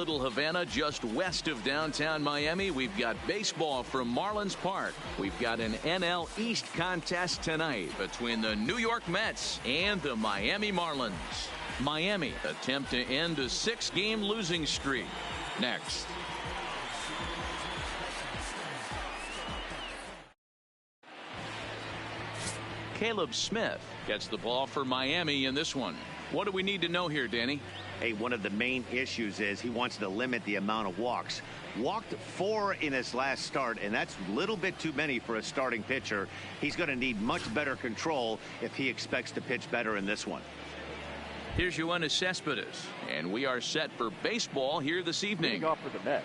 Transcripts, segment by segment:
Little Havana, just west of downtown Miami. We've got baseball from Marlins Park. We've got an NL East contest tonight between the New York Mets and the Miami Marlins. Miami attempt to end a 6-game losing streak. Next. Caleb Smith gets the ball for Miami in this one. What do we need to know here, Danny? Hey, one of the main issues is he wants to limit the amount of walks. Walked 4 in his last start, and that's a little bit too many for a starting pitcher. He's going to need much better control if he expects to pitch better in this one. Here's Yoenis Cespedes, and we are set for baseball here this evening. Leading off for the Mets,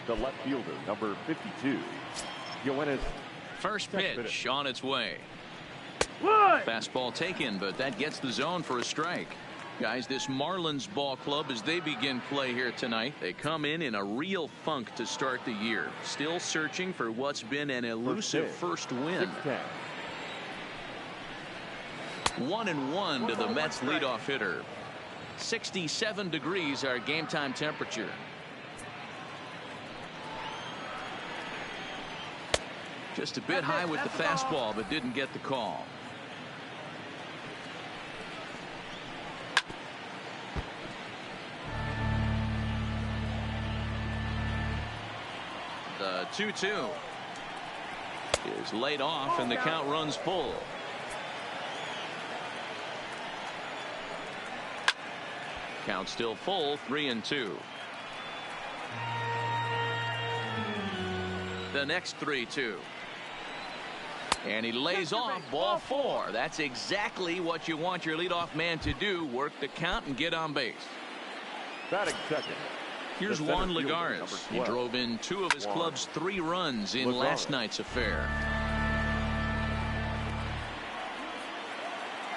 the left fielder, number 52, Yoenis. First pitch on its way. Fastball taken, but that gets the zone for a strike. Guys, this Marlins ball club, as they begin play here tonight, they come in a real funk to start the year. Still searching for what's been an elusive first win. 1-1 to the Mets leadoff hitter. 67 degrees our game time temperature. Just a bit high with the fastball, but didn't get the call. The 2-2 is laid off, and the count runs full. Count still full, 3-2. The next 3-2. And he lays off, ball 4. That's exactly what you want your leadoff man to do, work the count and get on base. Batting second. Here's Juan Lagares. He drove in 2 of his club's 3 runs in last night's affair.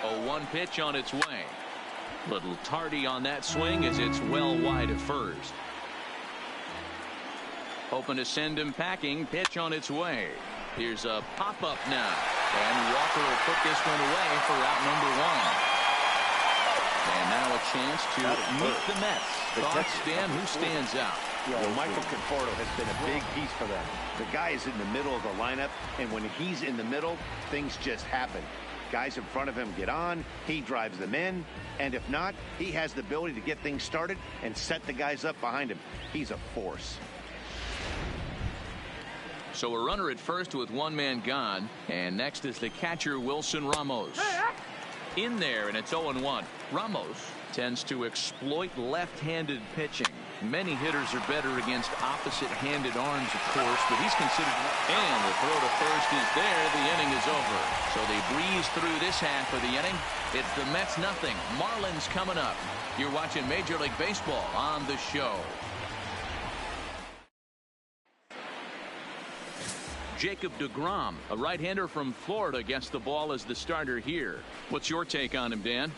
0-1 pitch on its way. Little tardy on that swing as it's well wide at first. Hoping to send him packing. Pitch on its way. Here's a pop-up now. And Walker will put this one away for out number 1. And now a chance to meet the Mets. Thoughts, Dan, who stands out? Well, Michael Conforto has been a big piece for them. The guy is in the middle of the lineup, and when he's in the middle, things just happen. Guys in front of him get on, he drives them in, and if not, he has the ability to get things started and set the guys up behind him. He's a force. So a runner at first with 1 man gone, and next is the catcher Wilson Ramos. In there, and it's 0-1. Ramos tends to exploit left-handed pitching. Many hitters are better against opposite-handed arms, of course, but he's considered. And the throw to first is there. The inning is over. So they breeze through this half of the inning. It's the Mets nothing. Marlins coming up. You're watching Major League Baseball on the show. Jacob deGrom, a right-hander from Florida, gets the ball as the starter here. What's your take on him, Dan?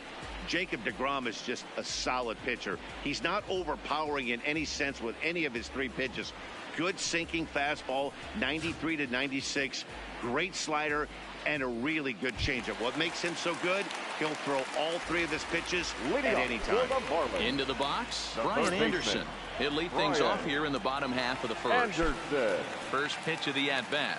Jacob deGrom is just a solid pitcher. He's not overpowering in any sense with any of his 3 pitches. Good sinking fastball, 93 to 96, great slider, and a really good changeup. What makes him so good? He'll throw all 3 of his pitches at any time. Into the box, Brian Anderson. He'll lead things off here in the bottom half of the first. Anderson. First pitch of the at-bat.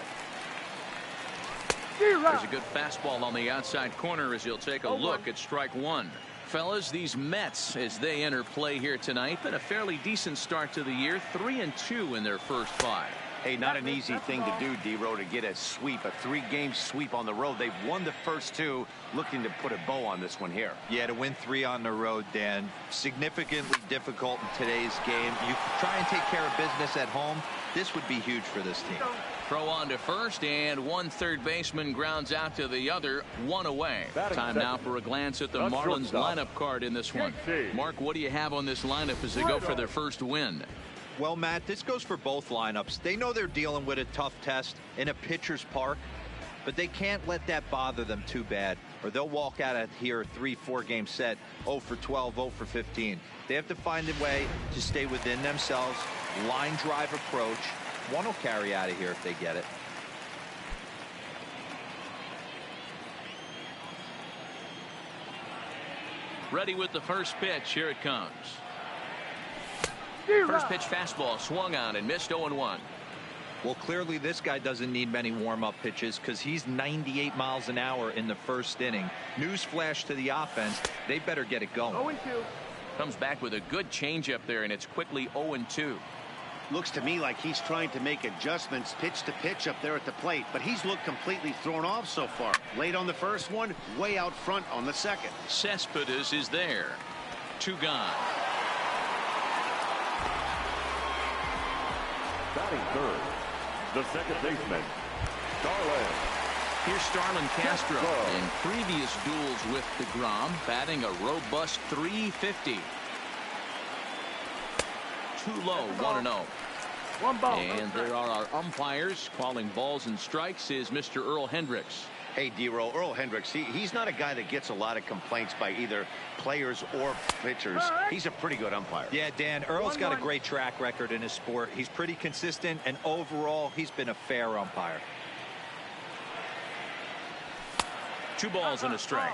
There's a good fastball on the outside corner as he'll take a look at strike 1. Fellas, these Mets, as they enter play here tonight, been a fairly decent start to the year. 3-2 in their first 5. Hey, not an easy thing to do, D-Row, to get a sweep, a 3-game sweep on the road. They've won the first 2, looking to put a bow on this one here. Yeah, to win 3 on the road, Dan, significantly difficult in today's game. You try and take care of business at home. This would be huge for this team. Throw on to first, and 1 third baseman grounds out to the other, 1 away. Time now for a glance at the Marlins lineup card in this one. Mark, what do you have on this lineup as they go for their first win? Well, Matt, this goes for both lineups. They know they're dealing with a tough test in a pitcher's park, but they can't let that bother them too bad, or they'll walk out of here a 3-4 game set, 0 for 12, 0 for 15. They have to find a way to stay within themselves, line drive approach. One will carry out of here if they get it. Ready with the first pitch. Here it comes. First pitch fastball swung on and missed 0-1. Well, clearly this guy doesn't need many warm-up pitches because he's 98 miles an hour in the first inning. Newsflash to the offense, they better get it going. 0-2. Comes back with a good changeup there, and it's quickly 0-2. Looks to me like he's trying to make adjustments pitch to pitch up there at the plate, but he's looked completely thrown off so far. Late on the first one, way out front on the second. Cespedes is there. 2 gone. Batting third, the second baseman, Starlin. Here's Starlin Castro. In previous duels with DeGrom, batting a robust .350. Too low, 1-0. 1 ball. And there are our umpires calling balls and strikes is Mr. Earl Hendricks. Hey, D-Row, Earl Hendricks, he's not a guy that gets a lot of complaints by either players or pitchers. He's a pretty good umpire. Yeah, Dan, Earl's got a great track record in his sport. He's pretty consistent, and overall, he's been a fair umpire. 2 balls and a strike.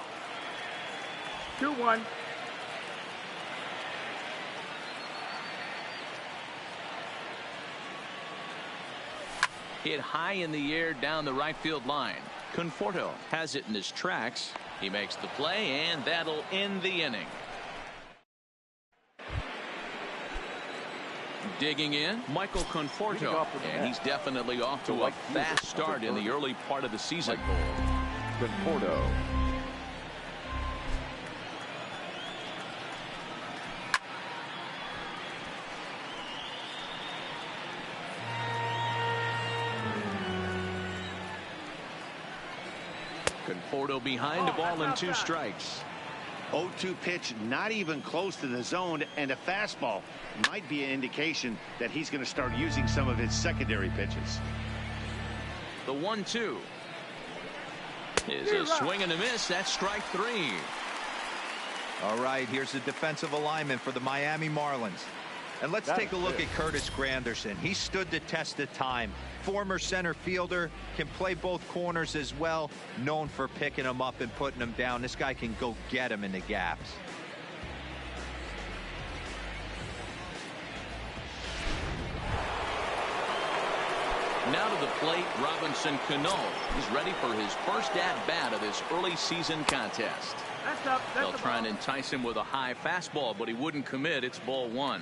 2-1. Hit high in the air down the right field line. Conforto has it in his tracks. He makes the play, and that'll end the inning. Digging in, Michael Conforto, and he's definitely off to a fast start in the early part of the season. Conforto. Conforto behind, a ball and 2 strikes. 0-2 pitch, not even close to the zone, and a fastball might be an indication that he's going to start using some of his secondary pitches. The 1-2 is a swing and a miss. That's strike 3. All right, here's the defensive alignment for the Miami Marlins. And let's take a look at Curtis Granderson. He stood the test of time. Former center fielder, can play both corners as well. Known for picking him up and putting him down. This guy can go get him in the gaps. Now to the plate, Robinson Cano. He's ready for his first at-bat of this early season contest. They'll try and entice him with a high fastball, but he wouldn't commit. It's ball 1.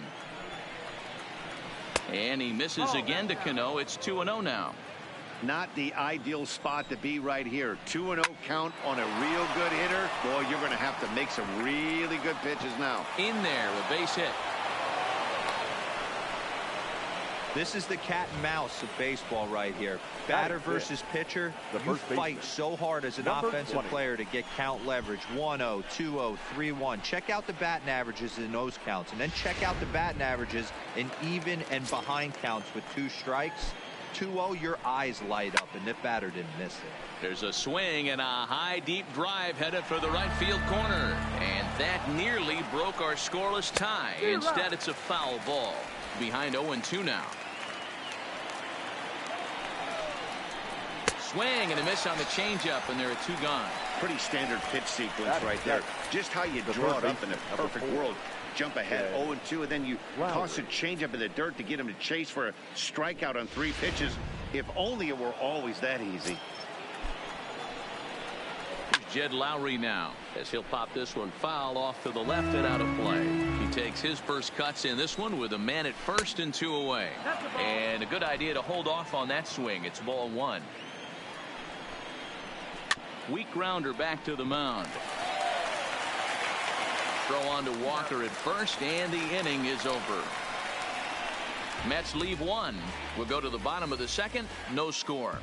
And he misses again to Cano. It's 2-0 now. Not the ideal spot to be right here. 2-0 count on a real good hitter. Boy, you're going to have to make some really good pitches now. In there, a base hit. This is the cat and mouse of baseball right here. Batter versus pitcher. You fight so hard as an offensive player to get count leverage. 1-0, 2-0, 3-1. Check out the batting averages in those counts, and then check out the batting averages in even and behind counts with 2 strikes. 2-0, your eyes light up, and the batter didn't miss it. There's a swing and a high deep drive headed for the right field corner, and that nearly broke our scoreless tie. Instead, it's a foul ball. Behind 0-2 now. Swing and a miss on the changeup, and there are 2 gone. Pretty standard pitch sequence right there. Just how you draw it up in a perfect world. Jump ahead 0-2, and then you toss a changeup in the dirt to get him to chase for a strikeout on 3 pitches. If only it were always that easy. Here's Jed Lowry now, as he'll pop this one foul off to the left and out of play. He takes his first cuts in this one with a man at first and 2 away. And a good idea to hold off on that swing. It's ball 1. Weak grounder back to the mound. Throw on to Walker at first, and the inning is over. Mets leave 1. We'll go to the bottom of the second. No score.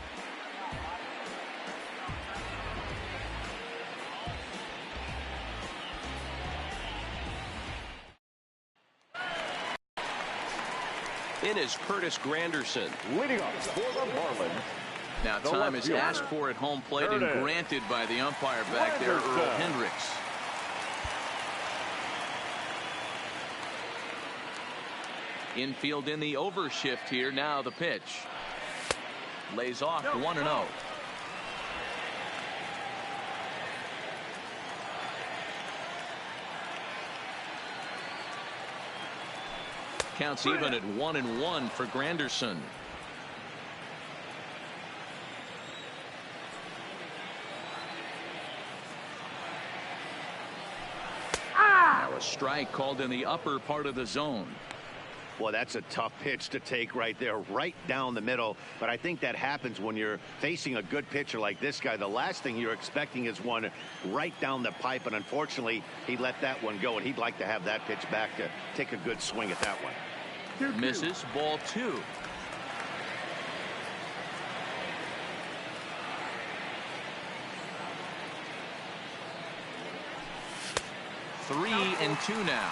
It is Curtis Granderson. Leading off for the Marlins. Now time is asked for at home plate and granted by the umpire back there, Earl Hendricks. Infield in the overshift here. Now the pitch. Lays off 1-0. count's even at 1-1 for Granderson. Now a strike called in the upper part of the zone. Well, that's a tough pitch to take right there, right down the middle. But I think that happens when you're facing a good pitcher like this guy. The last thing you're expecting is one right down the pipe. And unfortunately, he let that one go. And he'd like to have that pitch back to take a good swing at that one. Misses, ball 2. Three and 2 now.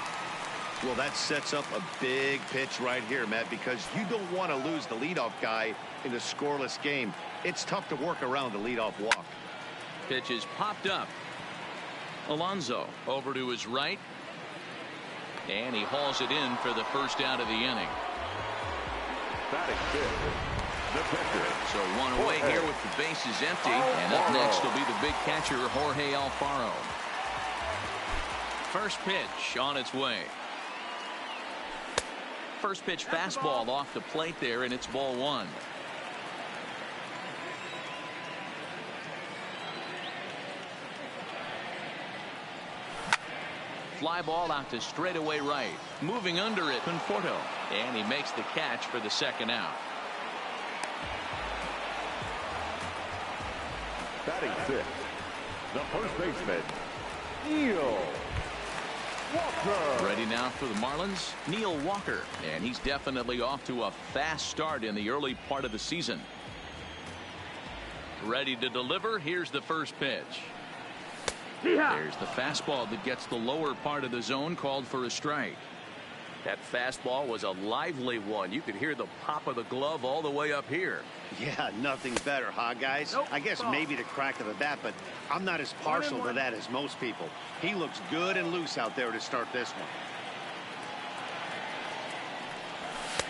Well, that sets up a big pitch right here, Matt, because you don't want to lose the leadoff guy in a scoreless game. It's tough to work around the leadoff walk. Pitch is popped up. Alonso over to his right. And he hauls it in for the first out of the inning. Batting fifth, the pitcher. So one away here with the bases empty. And up next will be the big catcher, Jorge Alfaro. First pitch on its way. First pitch fastball off the plate there, and it's ball 1. Fly ball out to straightaway right. Moving under it, Conforto. And he makes the catch for the second out. Batting fifth, the first baseman, Neil Walker. Ready now for the Marlins, Neil Walker. And he's definitely off to a fast start in the early part of the season. Ready to deliver. Here's the first pitch. There's the fastball that gets the lower part of the zone, called for a strike. That fastball was a lively one. You could hear the pop of the glove all the way up here. Yeah, nothing better, huh, guys? Nope. I guess maybe the crack of the bat, but I'm not as partial to that as most people. He looks good and loose out there to start this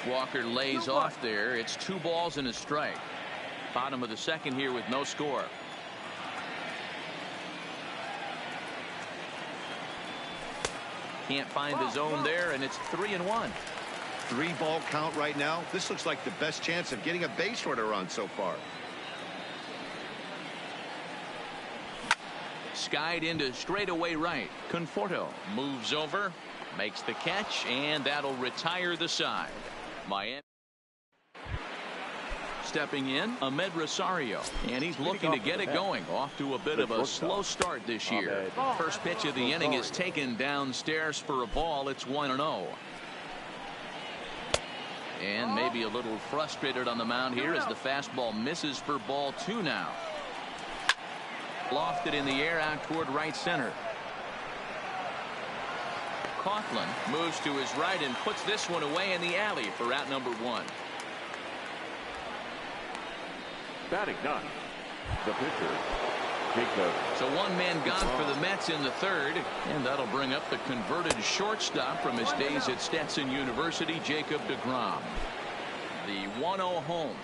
one. Walker lays off there. It's 2 balls and a strike. Bottom of the second here with no score. Can't find the zone there, and it's 3-1. 3-ball count right now. This looks like the best chance of getting a base runner on so far. Skied into straightaway right. Conforto moves over, makes the catch, and that'll retire the side. Miami stepping in, Ahmed Rosario, and he's looking to get it going. Off to a bit of a slow start this year. First pitch of the inning is taken downstairs for a ball. It's 1-0. And maybe a little frustrated on the mound here as the fastball misses for ball 2 now. Lofted in the air out toward right center. Coughlin moves to his right and puts this one away in the alley for out number 1. Batting ninth, the pitcher, Jacob. So one man gone for the Mets in the third, and that'll bring up the converted shortstop from his days at Stetson University, Jacob deGrom. The 1-0 home.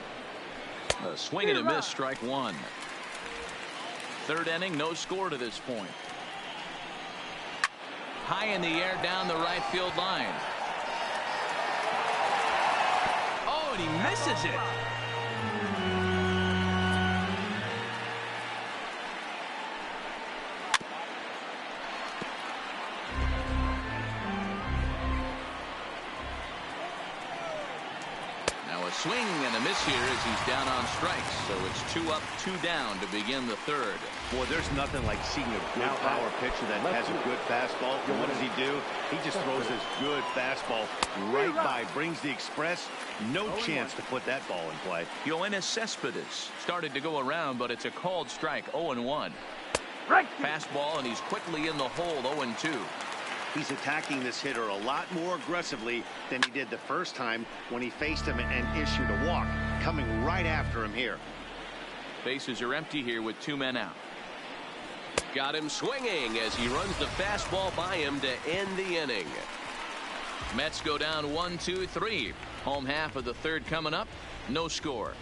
A swing and a miss, strike 1. Third inning, no score to this point. High in the air down the right field line. Oh, and he misses it. Swing and a miss here as he's down on strikes. So it's 2 up, 2 down to begin the third. Boy, there's nothing like seeing a good power pitcher that has a good fastball. And what does he do? He just throws this good fastball right by, brings the express. No chance to put that ball in play. Yoenis Cespedes started to go around, but it's a called strike. 0-1. Fastball, and he's quickly in the hole. 0-2. He's attacking this hitter a lot more aggressively than he did the first time when he faced him and issued a walk. Coming right after him here. Bases are empty here with 2 men out. Got him swinging as he runs the fastball by him to end the inning. Mets go down 1-2-3. Home half of the third coming up. No score.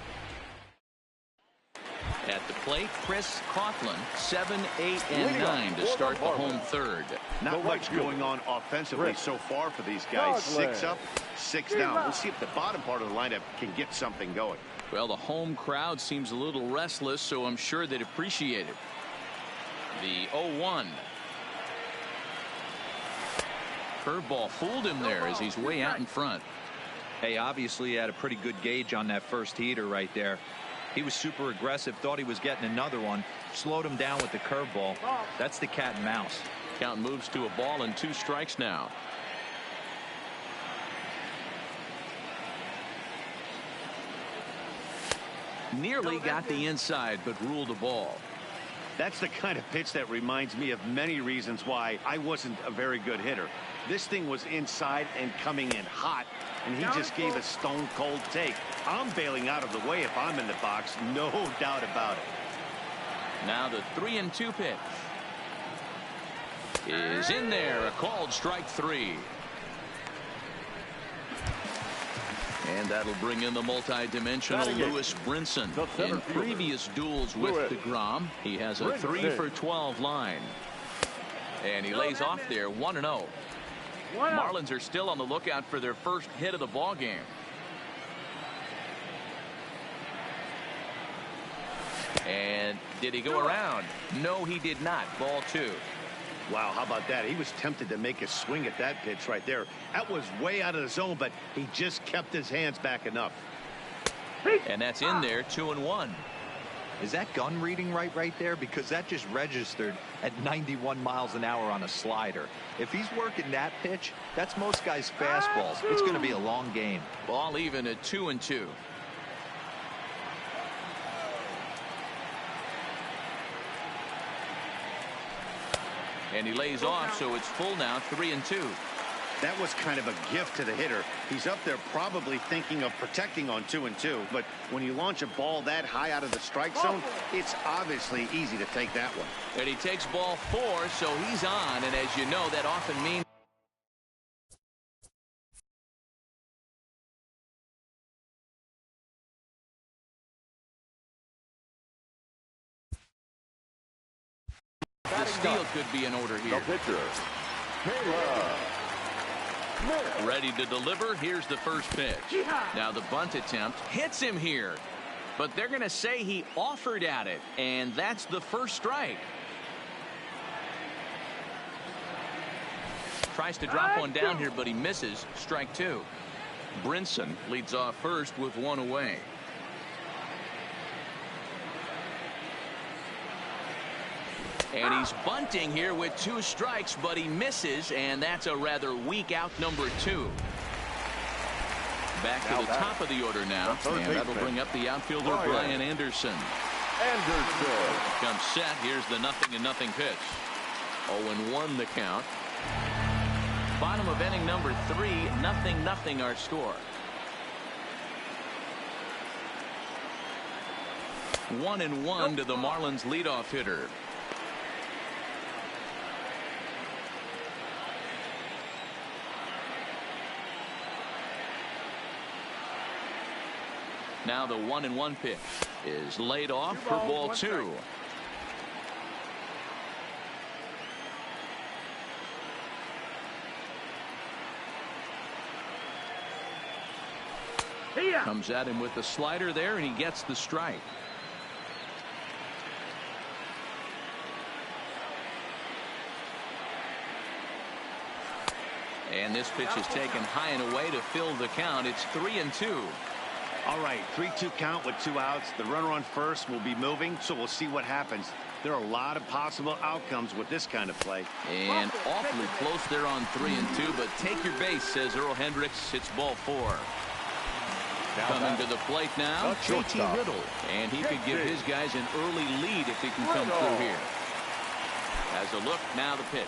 At the plate, Chris Coughlin, 7, 8, and 9 to start the home third. Not much going on offensively so far for these guys. 6 up, 6 down. We'll see if the bottom part of the lineup can get something going. Well, the home crowd seems a little restless, so I'm sure they'd appreciate it. The 0-1. Curveball fooled him there as he's way out in front. Hey, obviously he had a pretty good gauge on that first heater right there. He was super aggressive, thought he was getting another one, slowed him down with the curveball. That's the cat and mouse. Count moves to a ball and 2 strikes now. Nearly got the inside, but ruled a ball. That's the kind of pitch that reminds me of many reasons why I wasn't a very good hitter. This thing was inside and coming in hot, and he just gave a stone cold take. I'm bailing out of the way if I'm in the box, no doubt about it. Now the 3-2 pitch is in there, a called strike 3. And that'll bring in the multi-dimensional Lewis Brinson. In previous duels with DeGrom, he has a 3 for 12 line. And he lays off there, 1-0. Marlins are still on the lookout for their first hit of the ball game. And did he go around? No, he did not. Ball 2. Wow, how about that? He was tempted to make a swing at that pitch right there. That was way out of the zone, but he just kept his hands back enough. And that's in there, 2-1. Is that gun reading right there? Because that just registered at 91 miles an hour on a slider. If he's working that pitch, that's most guys' fastballs. It's going to be a long game. Ball even at 2-2. And he lays off, so it's full now, 3-2. That was kind of a gift to the hitter. He's up there probably thinking of protecting on 2-2. But when you launch a ball that high out of the strike zone, it's obviously easy to take that one. And he takes ball 4, so he's on. And as you know, that often means the steal could be in order here. The pitcher, ready to deliver. Here's the first pitch. Now the bunt attempt hits him here, but they're going to say he offered at it, and that's the first strike. Tries to drop one down here, but he misses. Strike 2. Brinson leads off first with 1 away. And he's bunting here with 2 strikes, but he misses, and that's a rather weak out, number 2. Back to the top of the order now, and that'll bring up the outfielder Brian Anderson. Comes set. Here's the 0-0 pitch. 0-1 the count. Bottom of inning number 3, 0-0 our score. 1-1 to the Marlins leadoff hitter. Now the 1-1 pitch is laid off for ball 2. Comes at him with the slider there, and he gets the strike. And this pitch is taken high and away to fill the count. It's 3-2. All right, 3-2 count with 2 outs. The runner on first will be moving, so we'll see what happens. There are a lot of possible outcomes with this kind of play. And awfully close there on 3-2, but take your base, says Earl Hendricks. It's ball 4. Coming to the plate now, JT Riddle. And he could give his guys an early lead if he can come through here. As a look, now the pitch.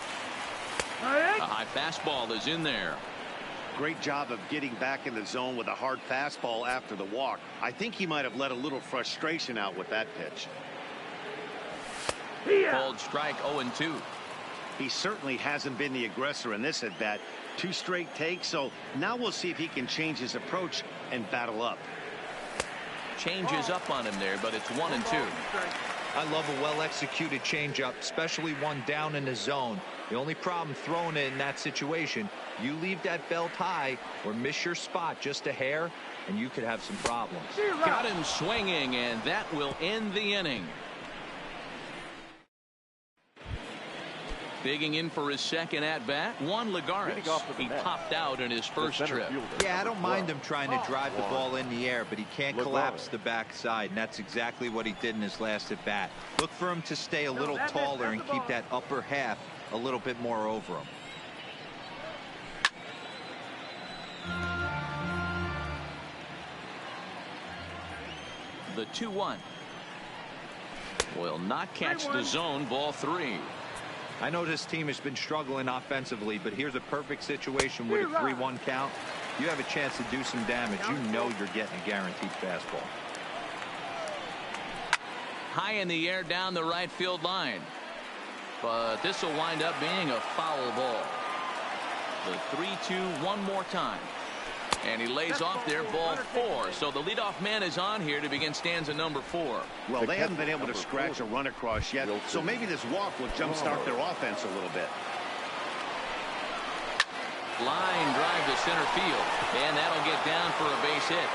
A high fastball is in there. Great job of getting back in the zone with a hard fastball after the walk. I think he might have let a little frustration out with that pitch. Called strike 0-2. He certainly hasn't been the aggressor in this at bat. 2 straight takes, so now we'll see if he can change his approach and battle up. Changes up on him there, but it's 1-2. I love a well-executed changeup, especially one down in the zone. The only problem throwing it in that situation, you leave that belt high or miss your spot just a hair, and you could have some problems. Got him swinging, and that will end the inning. Digging in for his second at-bat, Juan Lagares. He popped out in his first trip. Yeah, I don't mind him trying to drive the ball in the air, but he can't collapse the backside, and that's exactly what he did in his last at-bat. Look for him to stay a little taller and keep that upper half a little bit more over him. The 2-1 will not catch the zone. Ball 3. I know this team has been struggling offensively, but here's a perfect situation with a 3-1 count. You have a chance to do some damage. You know you're getting a guaranteed fastball. High in the air down the right field line. But this will wind up being a foul ball. The 3-2 one more time. And he lays off there, ball 4. So the leadoff man is on here to begin stanza number 4. Well, they haven't been able to scratch a run across yet, so maybe this walk will jumpstart their offense a little bit. Line drive to center field, and that'll get down for a base hit.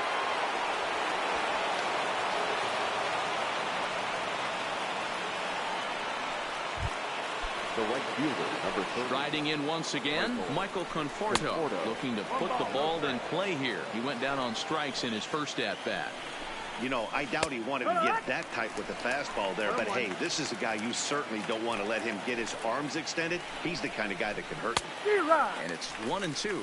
The right fielder, number 30. Riding in once again, Michael Conforto, looking to put the ball in play here. He went down on strikes in his first at-bat. You know, I doubt he wanted to get that tight with the fastball there, but hey, this is a guy you certainly don't want to let him get his arms extended. He's the kind of guy that can hurt you. And it's 1-2.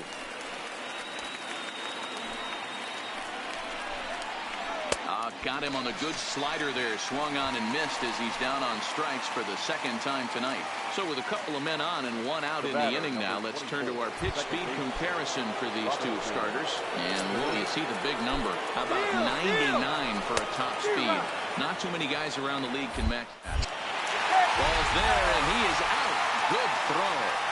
Got him on a good slider there, swung on and missed as he's down on strikes for the second time tonight. So with a couple of men on and one out in the inning now, let's turn to our pitch speed comparison for these two starters. And well, you see the big number, about 99 for a top speed. Not too many guys around the league can match that. Ball's there, and he is out. Good throw.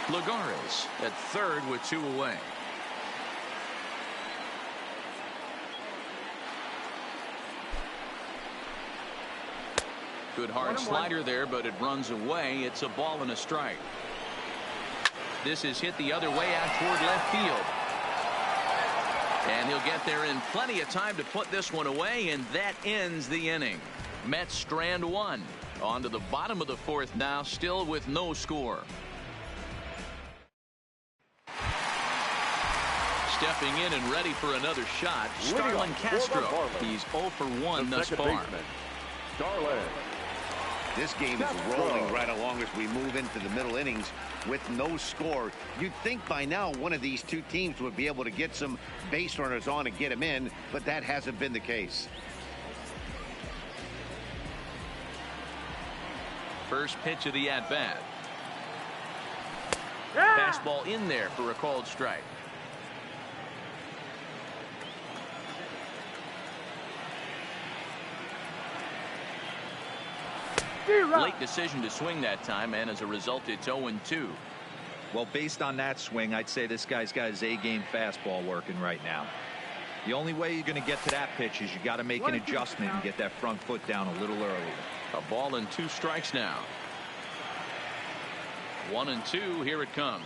Lagares at third with 2 away. Good hard slider there, but it runs away. It's a ball and a strike. This is hit the other way out toward left field. And he'll get there in plenty of time to put this one away, and that ends the inning. Mets strand 1. On to the bottom of the 4th now, still with no score. Stepping in and ready for another shot, Starlin Castro. He's 0 for 1 thus far. This game is rolling right along as we move into the middle innings with no score. You'd think by now one of these two teams would be able to get some base runners on and get them in, but that hasn't been the case. First pitch of the at-bat. Fastball in there for a called strike. Late decision to swing that time, and as a result, it's 0-2. Well, based on that swing, I'd say this guy's got his A-game fastball working right now. The only way you're going to get to that pitch is you got to make an adjustment and get that front foot down a little earlier. A ball and 2 strikes now. 1-2. Here it comes.